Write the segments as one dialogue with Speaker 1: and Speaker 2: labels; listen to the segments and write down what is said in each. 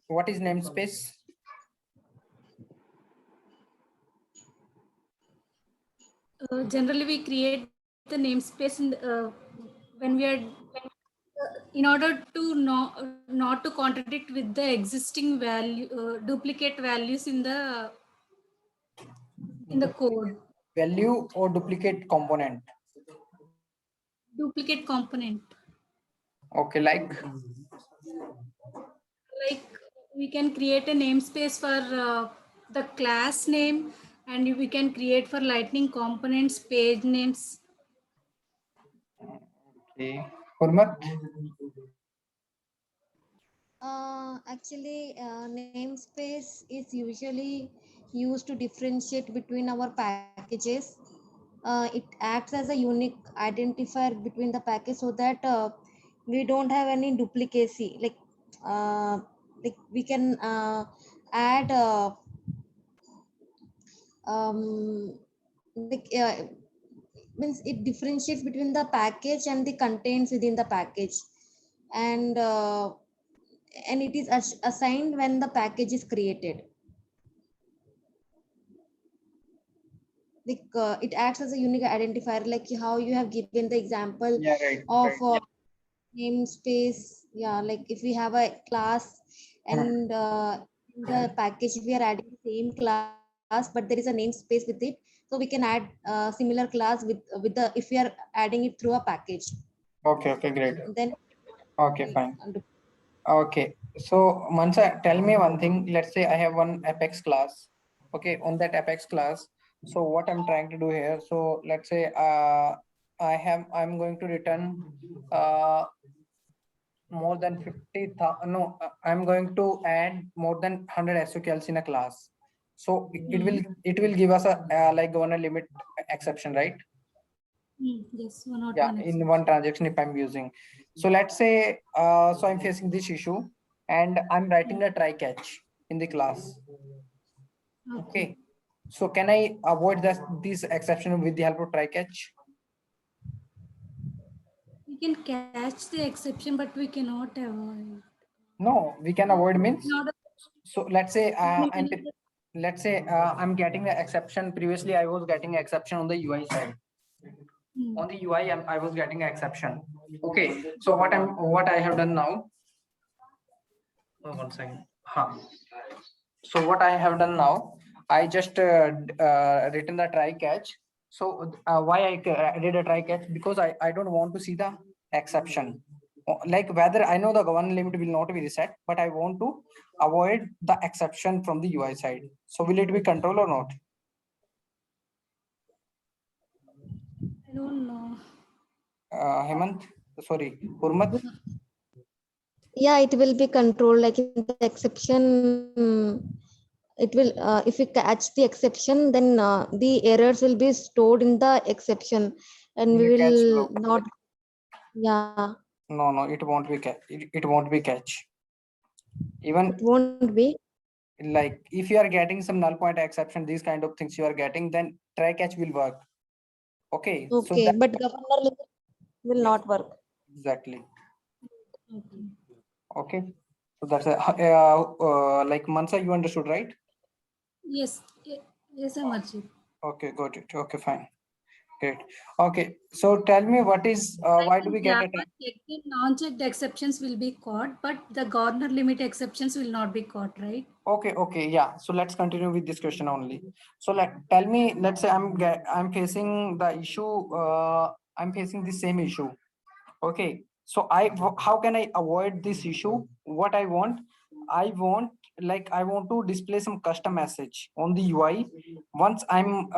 Speaker 1: what is namespace?
Speaker 2: Generally, we create the namespace when we are in order to not to contradict with the existing value duplicate values in the code.
Speaker 1: Value or duplicate component?
Speaker 2: Duplicate component.
Speaker 1: Okay, like
Speaker 2: We can create a namespace for the class name, and we can create for lightning components page names.
Speaker 1: okay. Hurmat?
Speaker 3: Actually, namespace is usually used to differentiate between our packages. It acts as a unique identifier between the package so that we don't have any duplicacy. Like we can add like means it differentiates between the package and the contents within the package, and it is assigned when the package is created. Like it acts as a unique identifier, like how you have given the example
Speaker 1: Yeah, right.
Speaker 3: of
Speaker 1: Right.
Speaker 3: namespace. Yeah, like if we have a class and in the package if we are adding the same class but there is a namespace with it, so we can add similar class with the if we are adding it through a package.
Speaker 1: Okay, okay, great.
Speaker 3: Then
Speaker 1: Okay, fine. Okay, so Mansa, tell me one thing. Let's say I have one Apex class. Okay, on that Apex class. So what I'm trying to do here. So let's say I'm going to return more than 50,000. No, I'm going to add more than 100 SQLs in a class. So it will give us a like governor limit exception, right?
Speaker 2: Yes, one or
Speaker 1: Yeah,
Speaker 2: one
Speaker 1: in one transaction if I'm using. So let's say so I'm facing this issue and I'm writing a try catch in the class. Okay, so can I avoid this exception with the help of try catch?
Speaker 2: We can catch the exception, but we cannot avoid.
Speaker 1: No, we can avoid means.
Speaker 2: Not
Speaker 1: So let's say I'm getting the exception. Previously I was getting exception on the UI side. On the UI I was getting exception. Okay, so what I have done now. Oh, 1 second. Huh. So what I have done now, I just written the try catch. So why I did a try catch? Because I don't want to see the exception. Like whether I know the governor limit will not be reset, but I want to avoid the exception from the UI side. So will it be control or not?
Speaker 2: I don't know.
Speaker 1: Hemant, sorry, Hurmat.
Speaker 3: yeah, it will be controlled. Like in the exception, it will if we catch the exception, then the errors will be stored in the exception and we
Speaker 1: In the catch
Speaker 3: will
Speaker 1: block.
Speaker 3: not. Yeah,
Speaker 1: No, no, it won't be catch. It won't be catch. Even
Speaker 3: it won't be.
Speaker 1: like if you are getting some null pointer exception, these kind of things you are getting, then try catch will work. Okay, so
Speaker 3: Okay,
Speaker 1: that
Speaker 3: but governor limit will
Speaker 1: yes,
Speaker 3: not work.
Speaker 1: exactly.
Speaker 2: Okay.
Speaker 1: Okay, so that's like Mansa, you understood, right?
Speaker 2: Yes. Yes, Amarjit.
Speaker 1: Okay, got it. Okay, fine, great. Okay, so tell me what is
Speaker 2: Like
Speaker 1: why do
Speaker 2: in
Speaker 1: we get
Speaker 2: Java,
Speaker 1: a
Speaker 2: checked and non-checked exceptions will be caught, but the governor limit exceptions will not be caught, right?
Speaker 1: okay, yeah. So let's continue with this question only. So tell me, let's say I'm facing the issue. I'm facing the same issue. Okay, so how can I avoid this issue? What I want like I want to display some custom message on the UI once I'm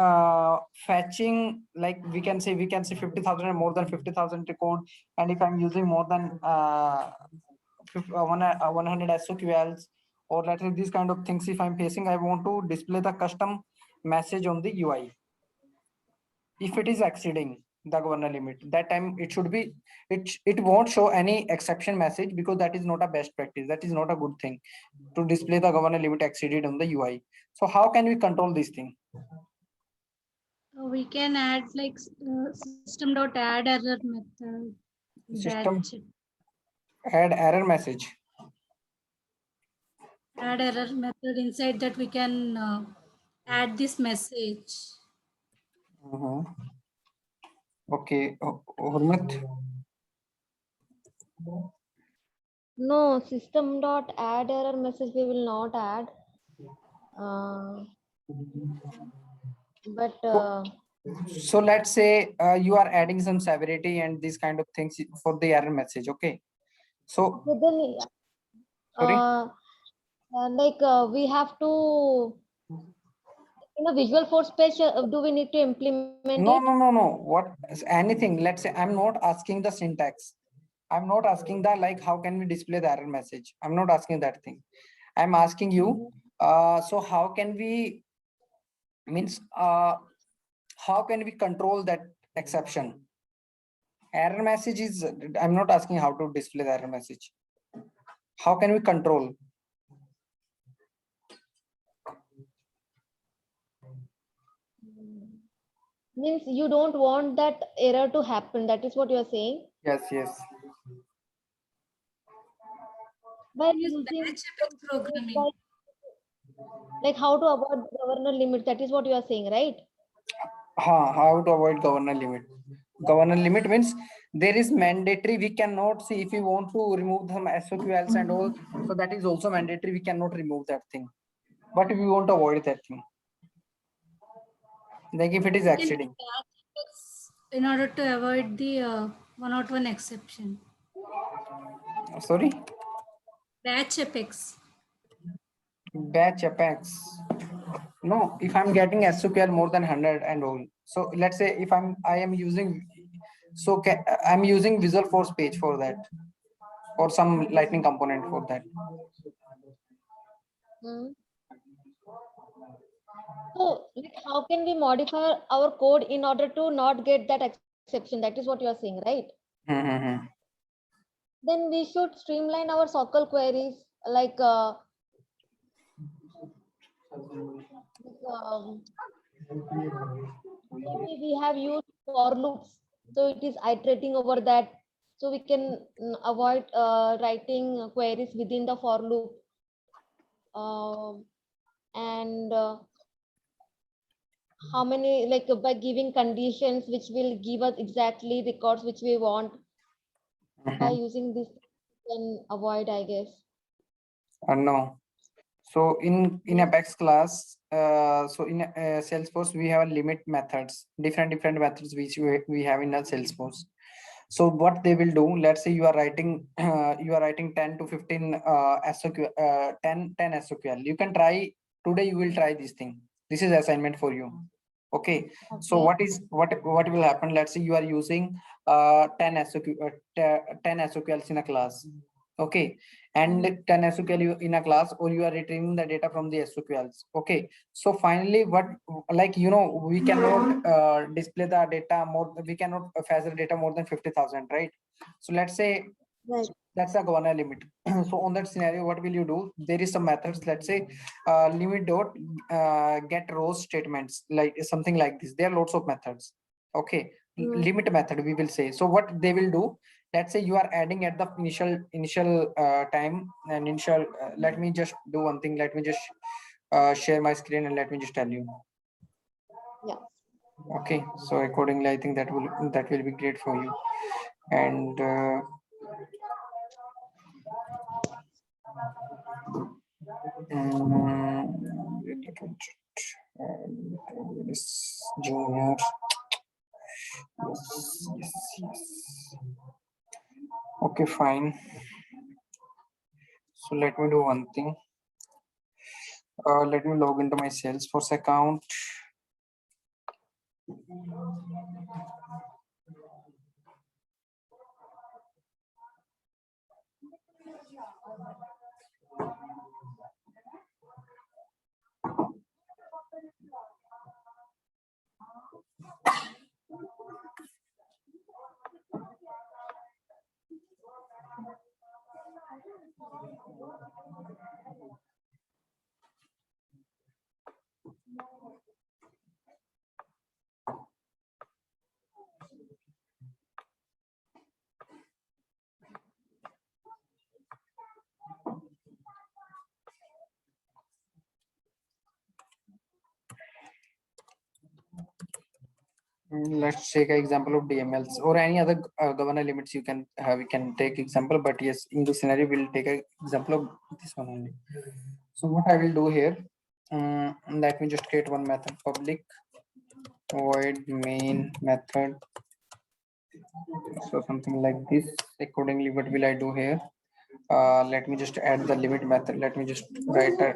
Speaker 1: fetching, like we can say 50,000 or more than 50,000 record, and if I'm using more than 100 SQLs, or let's say these kind of things, if I'm facing, I want to display the custom message on the UI. If it is exceeding the governor limit, that time it should be, it won't show any exception message, because that is not a best practice, that is not a good thing to display the governor limit exceeded on the UI. So how can we control this thing?
Speaker 2: We can add like system.add error method.
Speaker 1: System
Speaker 2: That
Speaker 1: add error message.
Speaker 2: add error method. Inside that we can add this message.
Speaker 1: Okay, Hurmit.
Speaker 3: No, system dot add error message we will not add. But
Speaker 1: So let's say you are adding some severity and these kind of things for the error message. Okay. So
Speaker 3: then
Speaker 1: sorry.
Speaker 3: we have to in a visual force page. Do we need to implement
Speaker 1: No,
Speaker 3: it?
Speaker 1: no. What anything? Let's say I'm not asking the syntax. I'm not asking the like how can we display the error message. I'm not asking that thing. I'm asking you. So how can we means how can we control that exception? Error message is. I'm not asking how to display the error message. How can we control?
Speaker 3: Means you don't want that error to happen. That is what you are saying.
Speaker 1: Yes, yes.
Speaker 3: By
Speaker 2: Use
Speaker 3: using
Speaker 2: batch apex programming.
Speaker 3: like how to avoid governor limit. That is what you are saying, right?
Speaker 1: How to avoid governor limit? Governor limit means there is mandatory. We cannot see if we want to remove some SOQLs and all. So that is also mandatory. We cannot remove that thing. But we want to avoid that thing. Like if it is
Speaker 2: We can use
Speaker 1: exceeding.
Speaker 2: batch apex in order to avoid the 101 exception.
Speaker 1: Sorry,
Speaker 2: Batch apex.
Speaker 1: batch apex. No, if I'm getting SOQL more than 100 and all. So let's say if I am using, so I'm using Visual Force page for that, or some Lightning component for that.
Speaker 3: Hmm. So, like, how can we modify our code in order to not get that exception? That is what you are saying, right?
Speaker 1: Mm-hmm.
Speaker 3: Then we should streamline our SOQL queries, like um, maybe we have used for loops, so it is iterating over that. So we can avoid writing queries within the for loop. And how many, like by giving conditions which will give us exactly records which we want. By using this, we can avoid, I guess.
Speaker 1: No. So in
Speaker 3: No?
Speaker 1: Apex class, so in Salesforce we have limit methods, different methods which we have in a Salesforce. So what they will do, let's say you are writing 10 to 15 SOQ, 10 SOQL. You can try today. You will try this thing. This is assignment for you. Okay. So
Speaker 3: Okay.
Speaker 1: what will happen? Let's say you are using 10 SOQLs in a class. Okay, and 10 SOQL in a class, or you are retrieving the data from the SOQLs. Okay, so finally, what like we cannot display the data more. We cannot fetch the data more than 50,000, right? So let's say
Speaker 3: Right.
Speaker 1: that's a governor limit. So on that scenario, what will you do? There is some methods. Let's say limit dot get rows statements, like something like this. There are lots of methods. Okay, limit method we will say. So what they will do? Let's say you are adding at the initial time and initial. Let me just do one thing. Let me just share my screen and let me just tell you.
Speaker 3: Yeah.
Speaker 1: Okay, so accordingly, I think that will be great for you. And this junior. Yes. Okay, fine. So let me do one thing. Let me log into my Salesforce account. Let's take an example of DMLs or any other governor limits you can have. We can take example, but yes, in this scenario, we'll take an example of this one only. So what I will do here, let me just create one method, public void main method. So something like this. Accordingly, what will I do here? Let me just add the limit method. Let me just write a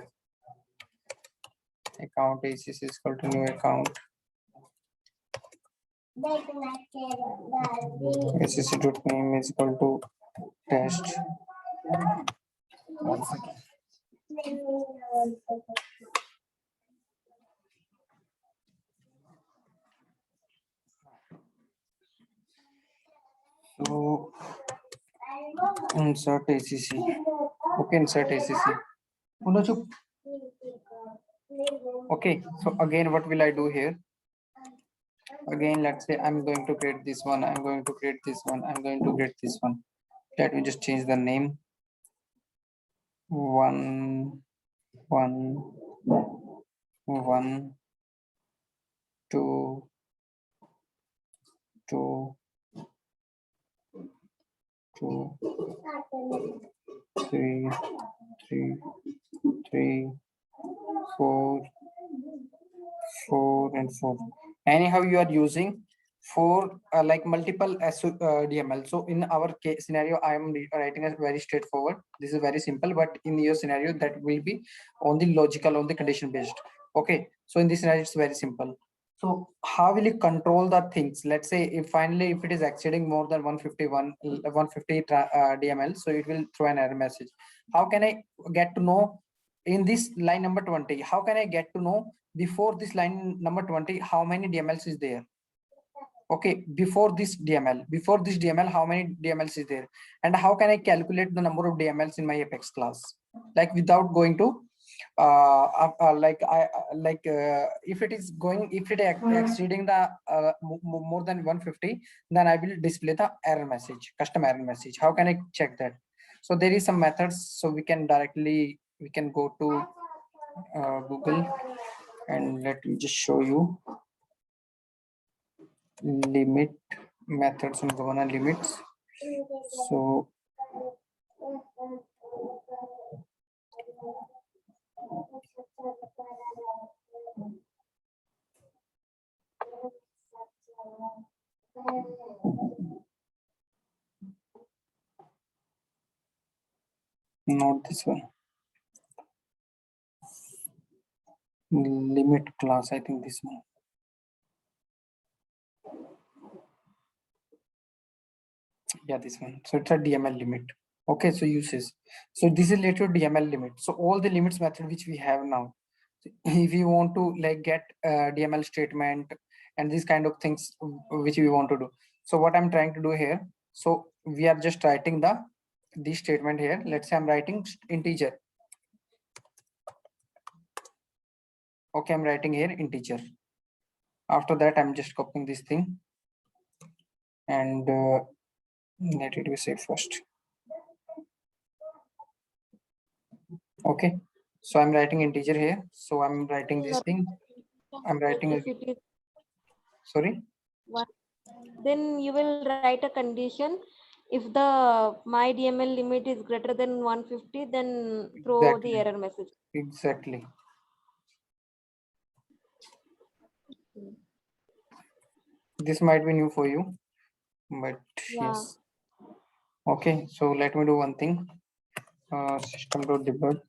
Speaker 1: account ACC is equal to new account. ACC dot name is equal to test. One second. So insert ACC. Okay, insert ACC. Okay, so again, what will I do here? Again, let's say I'm going to create this one. I'm going to create this one. I'm going to create this one. Let me just change the name. One, two, three, four, and four. Anyhow, you are using four like multiple DML. So in our case scenario, I am writing a very straightforward. This is very simple, but in your scenario, that will be on the logical, on the condition based. Okay, so in this scenario, it's very simple. So how will you control the things? Let's say if finally if it is exceeding more than 150 DML, so it will throw an error message. How can I get to know in this line number 20? How can I get to know before this line number 20 how many DMLs is there? Okay, before this DML, how many DMLs is there? And how can I calculate the number of DMLs in my Apex class? Like without going to if it is going, if it exceeding the more than 150, then I will display the error message, custom error message. How can I check that? So there is some methods. So we can go to Google, and let me just show you limit methods and governor limits. So not this one, limit class, I think this one. Yeah, this one. So it's a DML limit. Okay, so uses. So this is related to DML limit. So all the limits method which we have now, if you want to like get DML statement and these kind of things which we want to do. So what I'm trying to do here, so we are just writing this statement here. Let's say I'm writing integer. Okay, I'm writing here integer. After that, I'm just copying this thing and let it be saved first. Okay, so I'm writing integer here. So I'm writing this thing. I'm writing. Sorry.
Speaker 3: Then you will write a condition. If the my DML limit is greater than 150, then throw the error message.
Speaker 1: Exactly. This might be new for you, but
Speaker 3: Yeah.
Speaker 1: yes. Okay, so let me do one thing. System.debug.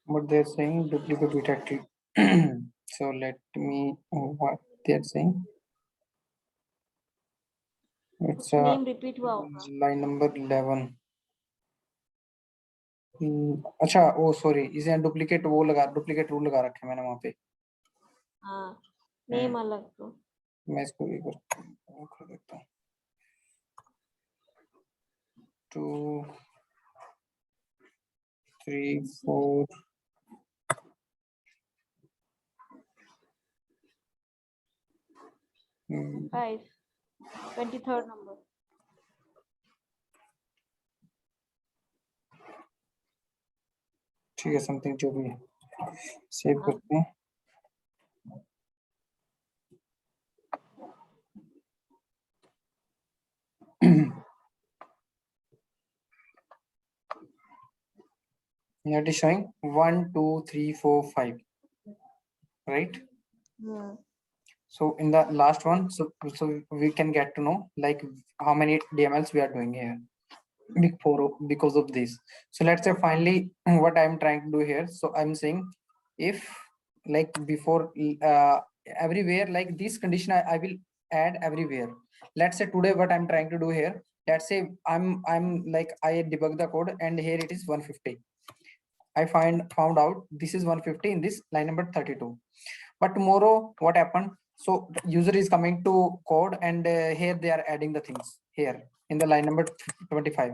Speaker 1: But they're saying duplicate detected. So let me what they're saying. It's
Speaker 3: Name repeat हुआ होगा.
Speaker 1: line number 11. अच्छा ओ sorry इसे duplicate वो लगा duplicate rule लगा रखे मैंने वहां पे.
Speaker 3: हाँ, नेम अलग तो.
Speaker 1: मैं इसको एक बार कर देता हूँ. 2 3 4
Speaker 3: 5. 23rd number.
Speaker 1: ठीक है समथिंग जो भी है सेव करते हैं. It is showing 1 2 3 4 5, right? So in the last one, so we can get to know like how many DMLs we are doing here because of this. So let's say finally what I'm trying to do here. So I'm saying if like before everywhere like this condition I will add everywhere. Let's say today what I'm trying to do here. Let's say I'm like I debug the code and here it is 150. I found out this is 150 in this line number 32. But tomorrow what happened? So the user is coming to code and here they are adding the things here in the line number 25.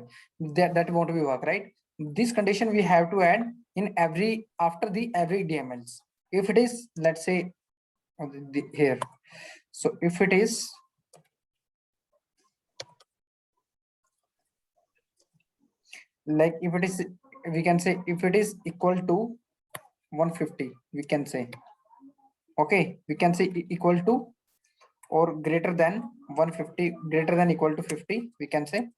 Speaker 1: That won't be work, right? This condition we have to add in after the every DMLs. If it is, let's say here. So if it is like if it is, we can say if it is equal to 150, we can say, okay, we can say equal to or greater than 150, greater than equal to 50, we can say.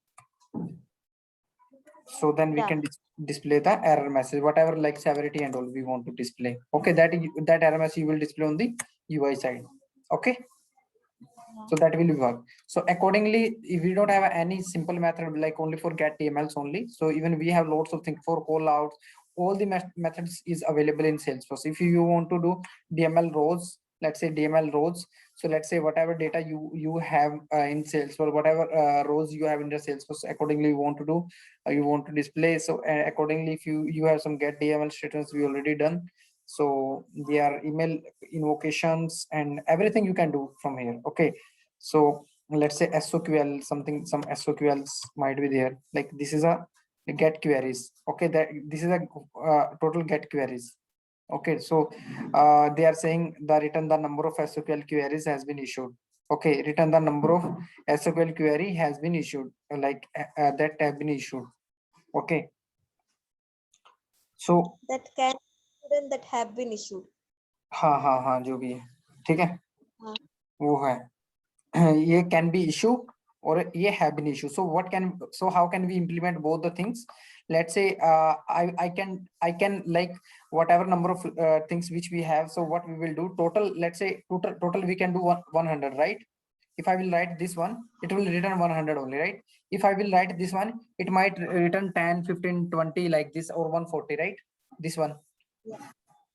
Speaker 1: So then we can display the error message, whatever like severity and all we want to display. Okay, that error message you will display on the UI side. Okay. So that will work. So accordingly, if we don't have any simple method like only for get DMLs only, so even we have lots of things for call outs. All the methods is available in Salesforce. If you want to do DML rows, let's say DML rows. So let's say whatever data you have in Salesforce, whatever rows you have in the Salesforce, accordingly you want to do, you want to display. So accordingly, if you have some get DML statements, we already done. So there are email invocations and everything you can do from here. Okay. So let's say SOQL, some SOQLs might be there. Like this is a get queries. Okay, that this is a total get queries. Okay, so they are saying the number of SOQL queries has been issued. Okay, return the number of SOQL query has been issued, like that have been issued. Okay, so
Speaker 3: that have been issued.
Speaker 1: हाँ जो भी है ठीक है वो है ये can be issue or ये have been issue. So how can we implement both the things? Let's say I can like whatever number of things which we have. So what we will do total, let's say total we can do 100, right? If I will write this one, it will return 100 only, right? If I will write this one, it might return 10 15 20 like this, or 140, right? This one,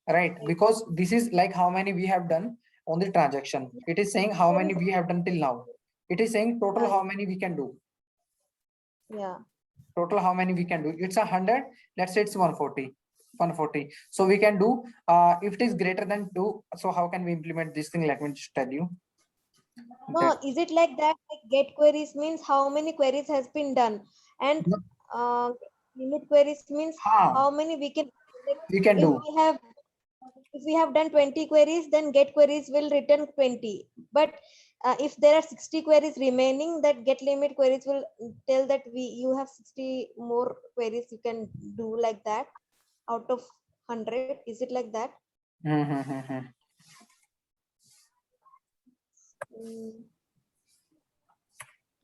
Speaker 1: right? Because this is like how many we have done on the transaction. It is saying how many we have done till now. It is saying total how many we can do. Total how many we can do. It's 100. Let's say it's 140. So we can do if it is greater than 2. So how can we implement this thing? Let me just tell you.
Speaker 3: No, is it like that? Like get queries means how many queries has been done, and limit queries means how many we can
Speaker 1: do.
Speaker 3: If we have done 20 queries, then get queries will return 20. But if there are 60 queries remaining, that get limit queries will tell that you have 60 more queries you can do like that out of 100. Is it like that?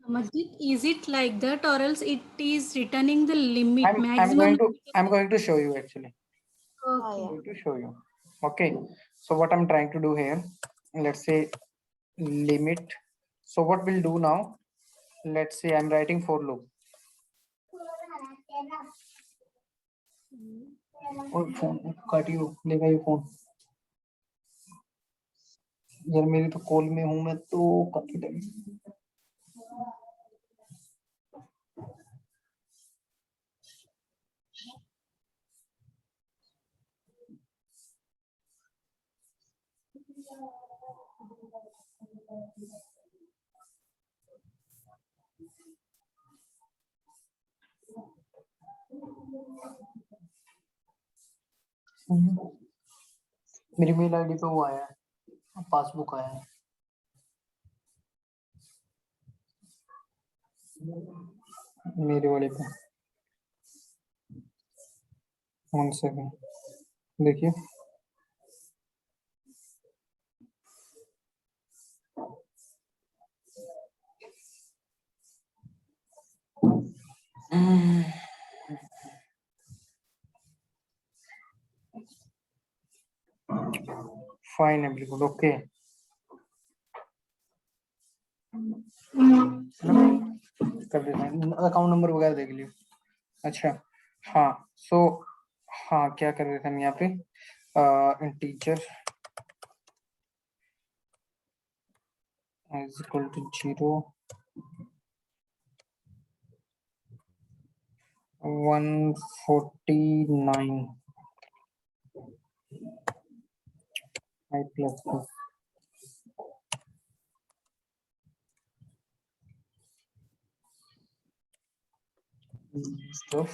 Speaker 2: Majid, is it like that, or else it is returning the limit
Speaker 1: I'm
Speaker 2: maximum?
Speaker 1: going to show you actually.
Speaker 2: Okay.
Speaker 3: yeah.
Speaker 1: Going to show you. Okay. So what I'm trying to do here, let's say limit. So what we'll do now, let's say I'm writing for loop. और phone काटियो लेगा ये phone यार मेरी तो call में हूं मैं तो काट देंगे मेरी मेल आईडी पे वो आया है पासबुक आया है मेरे वाले पे 1 सेकंड देखिए फाइन एवरीवन ओके कर देते हैं अकाउंट नंबर वगैरह देख लियो अच्छा हाँ सो हाँ क्या कर रहे थे हम यहाँ पे teacher is equal to 0 149 I plus plus stuff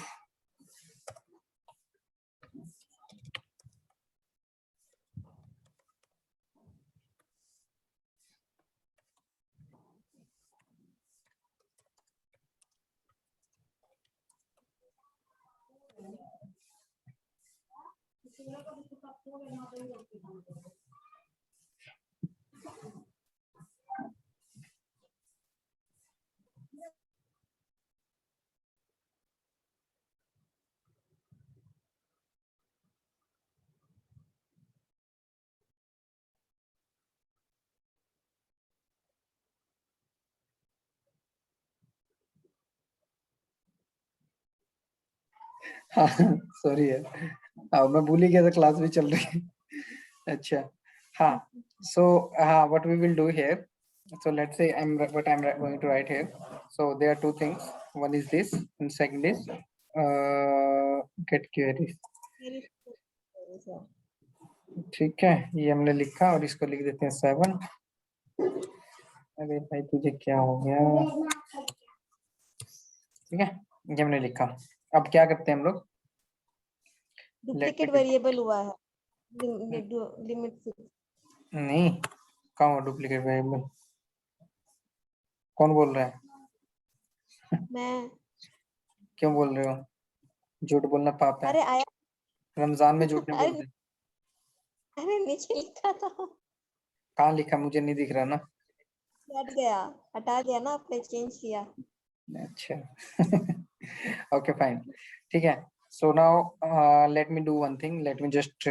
Speaker 1: हाँ सॉरी यार मैं भूल ही गया था क्लास भी चल रही है अच्छा हाँ so what we will do here so let's say I'm going to write here so there are two things one is this and second is get queries ठीक है ये हमने लिखा और इसको लिख देते हैं 7 अरे भाई तुझे क्या हो गया ठीक है ये हमने लिखा अब क्या करते हैं हम लोग
Speaker 3: डुप्लीकेट वेरिएबल हुआ है लिमिट
Speaker 1: नहीं कहाँ हुआ डुप्लीकेट वेरिएबल कौन बोल रहा है
Speaker 3: मैं
Speaker 1: क्यों बोल रहे हो झूठ बोलना पाप है
Speaker 3: अरे आया
Speaker 1: रमजान में झूठ नहीं
Speaker 3: अरे
Speaker 1: बोलते
Speaker 3: अरे नीचे लिखा था
Speaker 1: कहाँ लिखा मुझे नहीं दिख रहा ना
Speaker 3: हट गया हटा दिया ना आपने चेंज किया
Speaker 1: अच्छा okay fine ठीक है so now let me do one thing let me just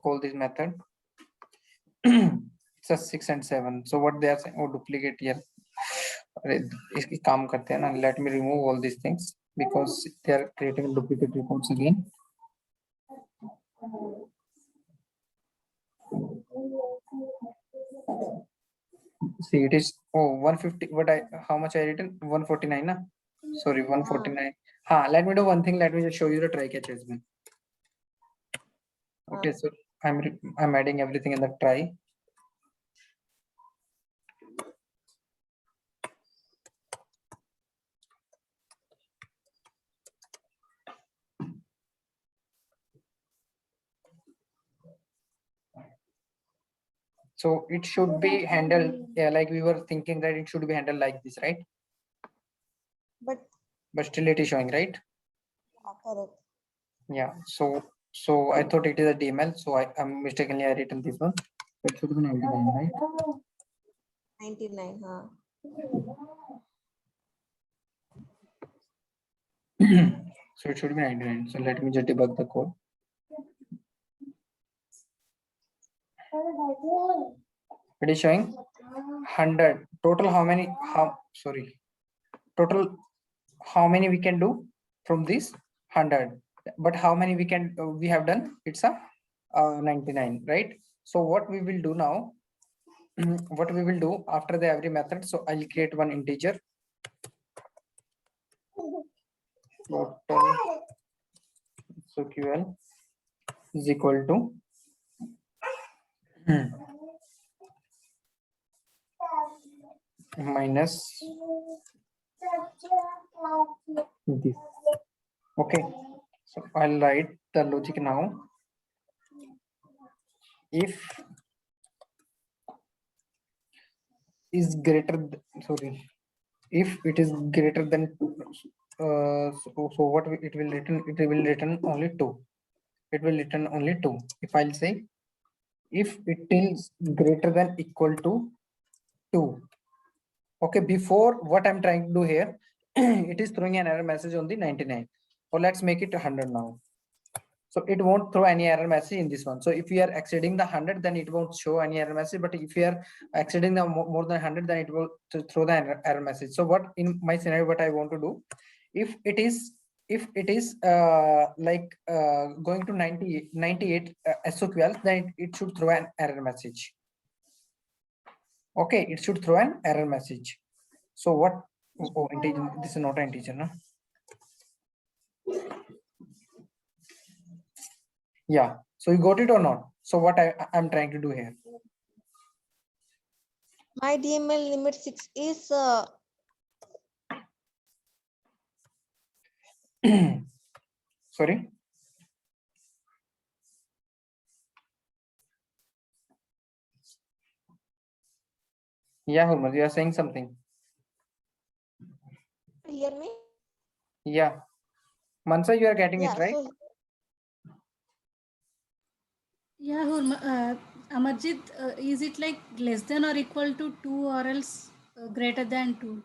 Speaker 1: call this method so 6 and 7 so what they are saying oh duplicate here अरे इसकी काम करते हैं ना let me remove all these things because they are creating duplicate reports again see it is oh 150 what I how much I written 149 na sorry 149 हाँ let me do one thing let me just show you the try catch as well okay so I'm adding everything in the try so it should be handled yeah like we were thinking that it should be handled like this right
Speaker 3: but
Speaker 1: still it is showing right
Speaker 3: correct
Speaker 1: yeah so I thought it is a DML so I'm mistakenly I written this one it should be 99 right
Speaker 3: 99 हाँ
Speaker 1: So it should be 99. So let me just debug the code. It is showing 100. Total how many? Total how many we can do from this 100? But how many we can we have done? It's a 99, right? So what we will do now? What we will do after the every method? So I'll create one integer. Total SQL is equal to minus this. Okay, so I'll write the logic now. If is greater if it is greater than so what it will return only 2. It will return only 2. If I'll say if it is greater than equal to 2. Okay, before what I'm trying to do here, it is throwing an error message on the 99. Or let's make it 100 now. So it won't throw any error message in this one. So if we are exceeding the 100, then it won't show any error message. But if we are exceeding the more than 100, then it will throw the error message. So what in my scenario, what I want to do, if it is going to 98 SQL, then it should throw an error message. Okay, it should throw an error message. So what? Oh, integer. This is not an integer, no? Yeah. So you got it or not? So what I'm trying to do here?
Speaker 3: My DML limit 6 is
Speaker 1: Sorry. Yeah, Hurmaz, you are saying something.
Speaker 3: hear me?
Speaker 1: Yeah. Mansa, you are getting
Speaker 3: Yeah,
Speaker 1: it right?
Speaker 3: so
Speaker 2: Yeah, Amarjit, is it like less than or equal to 2 or else greater than 2?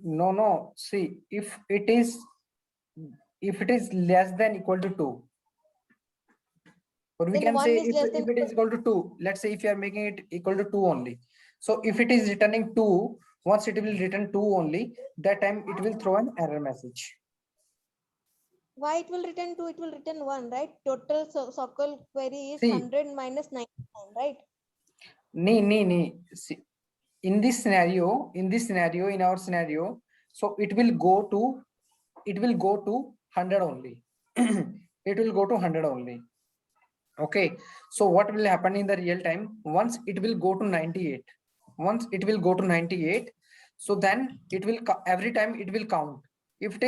Speaker 1: No. See, if it is less than equal to 2, or we
Speaker 3: then
Speaker 1: can
Speaker 3: 1
Speaker 1: say
Speaker 3: is less than
Speaker 1: if it is equal to 2, let's say if you are making it equal to 2 only. So if it is returning 2, once it will return 2 only, that time it will throw an error message.
Speaker 3: why it will return 2, it will return 1, right? Total SQL query is
Speaker 1: See,
Speaker 3: 100 minus 99, right?
Speaker 1: See, in this scenario, in our scenario, so it will go to 100 only. It will go to 100 only. Okay, so what will happen in the real time? Once it will go to 98, so then it will every time it will count. If it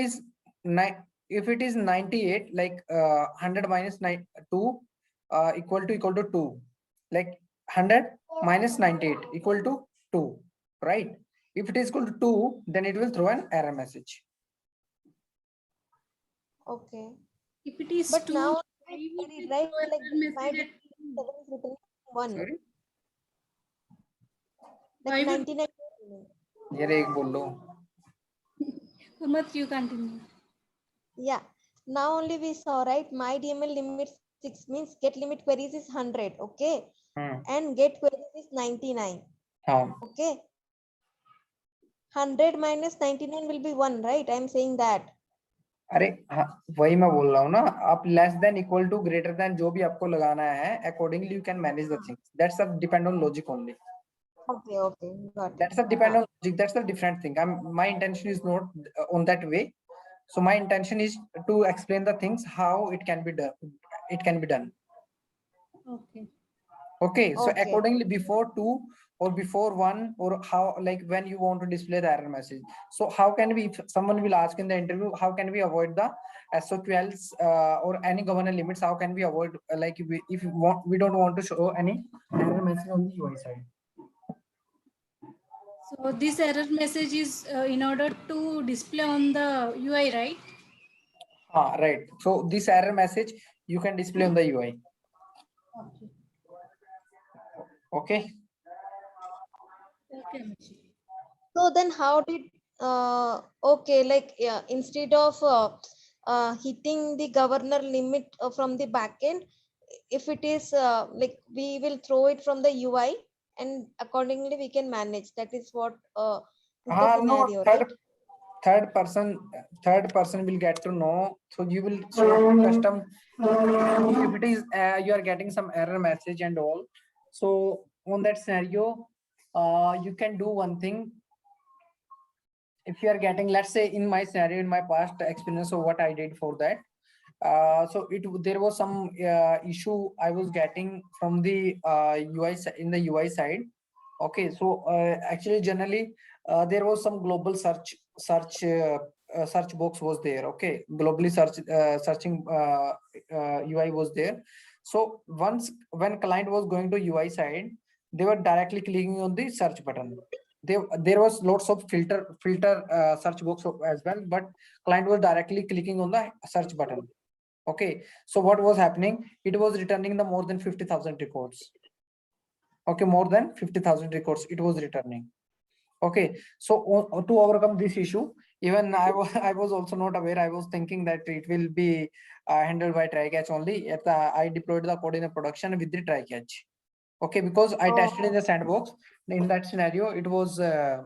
Speaker 1: is 98, like 100 minus 2 equal to 2, like 100 minus 98 equal to 2, right? If it is equal to 2, then it will throw an error message.
Speaker 3: Okay.
Speaker 2: If it is
Speaker 3: But
Speaker 2: 2,
Speaker 3: now,
Speaker 2: why would
Speaker 3: right,
Speaker 2: it
Speaker 3: like
Speaker 2: throw error
Speaker 3: my
Speaker 2: message at 2?
Speaker 3: 7 is written 1,
Speaker 1: Sorry,
Speaker 2: Why
Speaker 3: like
Speaker 2: would
Speaker 3: 99.
Speaker 1: ये रे एक बोल लो.
Speaker 2: Amarjit, you continue?
Speaker 3: Yeah. Now only we saw, right? My DML limit 6 means get limit queries is 100, okay? And get queries is 99.
Speaker 1: हाँ.
Speaker 3: Okay. 100 minus 99 will be 1, right? I'm saying that.
Speaker 1: अरे हाँ, वही मैं बोल रहा हूँ ना. आप less than equal to greater than जो भी आपको लगाना है, accordingly you can manage the things. That's a depend on logic only.
Speaker 3: Okay, okay, got it.
Speaker 1: That's a depend on logic. That's a different thing. My intention is not on that way. So my intention is to explain the things how it can be done. It can be done.
Speaker 2: Okay.
Speaker 1: Okay. So
Speaker 3: Okay.
Speaker 1: accordingly, before 2 or before 1, or how, like when you want to display the error message. So how can we, if someone will ask in the interview, how can we avoid the SOQLs or any governance limits? How can we avoid, like if we don't want to show any error message on the UI side?
Speaker 2: So this error message is in order to display on the UI, right?
Speaker 1: Right. So this error message you can display on the UI.
Speaker 2: Okay.
Speaker 1: Okay.
Speaker 2: Okay.
Speaker 3: So then how did Okay, like yeah, instead of hitting the governor limit from the backend, if it is like we will throw it from the UI and accordingly we can manage. That is what is the
Speaker 1: No,
Speaker 3: scenario, right?
Speaker 1: third person will get to know. So you will show custom. If it is you are getting some error message and all. So on that scenario, you can do one thing. If you are getting, let's say in my scenario, in my past experience, so what I did for that. So there was some issue I was getting from the in the UI side. Okay, so actually generally there was some global search box was there. Okay, globally searching UI was there. So once when client was going to UI side, they were directly clicking on the search button. There was lots of filter search box as well, but client was directly clicking on the search button. Okay, so what was happening? It was returning the more than 50,000 records. Okay, more than 50,000 records it was returning. Okay, so to overcome this issue, even I was also not aware. I was thinking that it will be handled by try catch only. I deployed the code in a production with the try catch. Okay, because I tested in the sandbox. In that scenario, it was there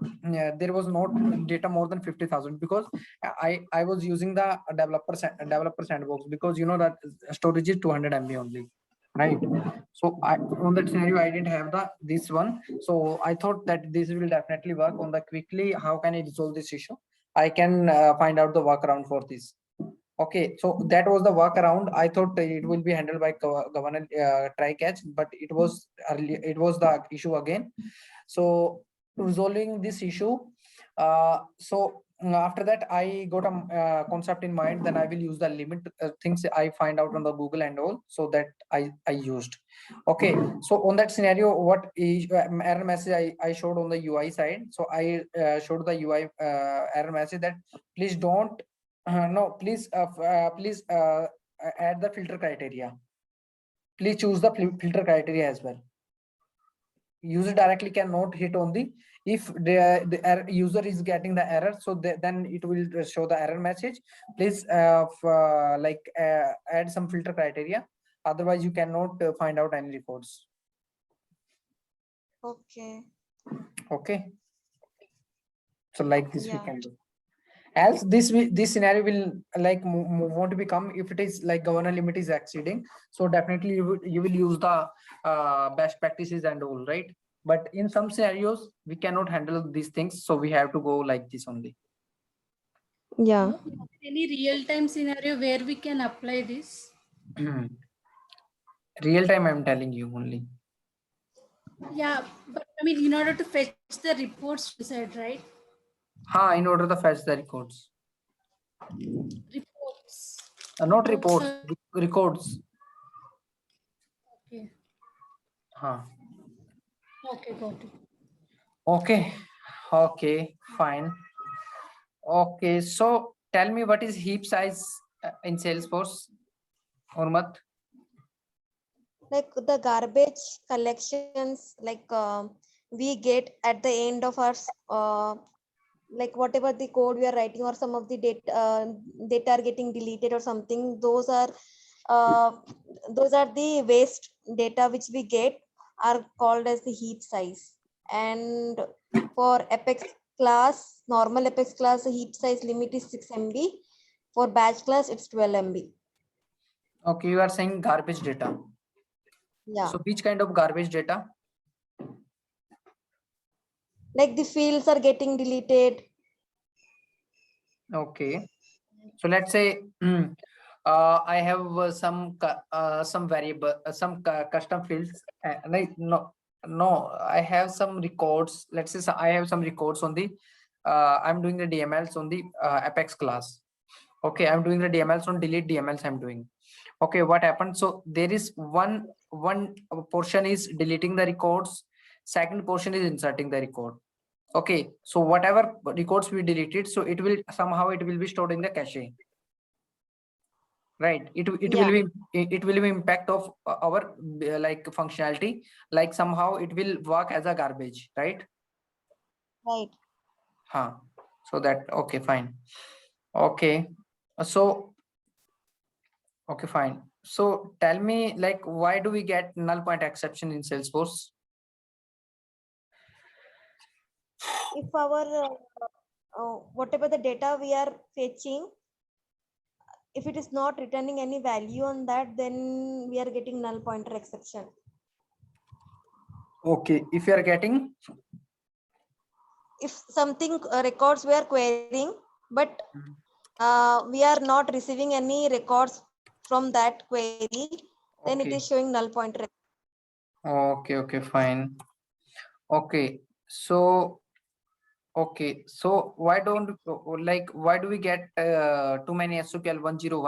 Speaker 1: was not data more than 50,000 because I was using the developer sandbox, because you know that storage is 200 MB only, right? So on that scenario I didn't have this one, so I thought that this will definitely work on the quickly. How can I resolve this issue? I can find out the workaround for this. Okay, so that was the workaround. I thought it will be handled by governor try catch, but it was early. It was the issue again. So resolving this issue, after that I got a concept in mind. Then I will use the limit things I find out on the Google and all. So that I used. Okay, so on that scenario, what error message I showed on the UI side. So I showed the UI error message that please don't no, please add the filter criteria. Please choose the filter criteria as well. User directly cannot hit on the, if the user is getting the error, so then it will show the error message. Please add some filter criteria. Otherwise, you cannot find out any records.
Speaker 3: Okay.
Speaker 1: Okay. So like this we
Speaker 3: Yeah.
Speaker 1: can do. Else this scenario will like won't become if it is like governor limit is exceeding. So definitely you will use the best practices and all, right? But in some scenarios we cannot handle these things, so we have to go like this only.
Speaker 3: Yeah.
Speaker 2: Any real-time scenario where we can apply this?
Speaker 1: Real time I'm telling you only.
Speaker 2: Yeah, but I mean, in order to fetch the reports, you said, right?
Speaker 1: In order to fetch the records.
Speaker 2: Reports.
Speaker 1: Not reports, records.
Speaker 2: Okay.
Speaker 1: Huh.
Speaker 2: Okay, got it.
Speaker 1: Okay, fine. Okay, so tell me, what is heap size in Salesforce, Urmat?
Speaker 3: Like the garbage collections, like we get at the end of our like whatever the code we are writing, or some of the data are getting deleted or something. Those are the waste data which we get, are called as the heap size. And for Apex class, normal Apex class, the heap size limit is 6 MB. For batch class, it's 12 MB.
Speaker 1: Okay, you are saying garbage data.
Speaker 3: Yeah.
Speaker 1: So which kind of garbage data?
Speaker 3: Like the fields are getting deleted.
Speaker 1: Okay, so let's say I have some variable, some custom fields. Like no, I have some records. Let's say I have some records on the. I'm doing the DMLs on the Apex class. Okay, I'm doing the DMLs on delete DMLs. I'm doing. Okay, what happened? So there is one portion is deleting the records. Second portion is inserting the record. Okay, so whatever records we deleted, so it will be stored in the cache, right? It will be impact of our like functionality, like somehow it will work as a garbage, right?
Speaker 3: Right.
Speaker 1: So that, okay, fine. Okay. So, okay, fine. So tell me, like, why do we get null point exception in Salesforce?
Speaker 3: If our whatever the data we are fetching, if it is not returning any value on that, then we are getting null pointer exception.
Speaker 1: Okay, if you are getting,
Speaker 3: If something records we are querying, but we are not receiving any records from that query, then it
Speaker 1: okay,
Speaker 3: is showing null pointer.
Speaker 1: okay, fine. Okay, so, okay, so why don't, like, why do we get too many SOPL 101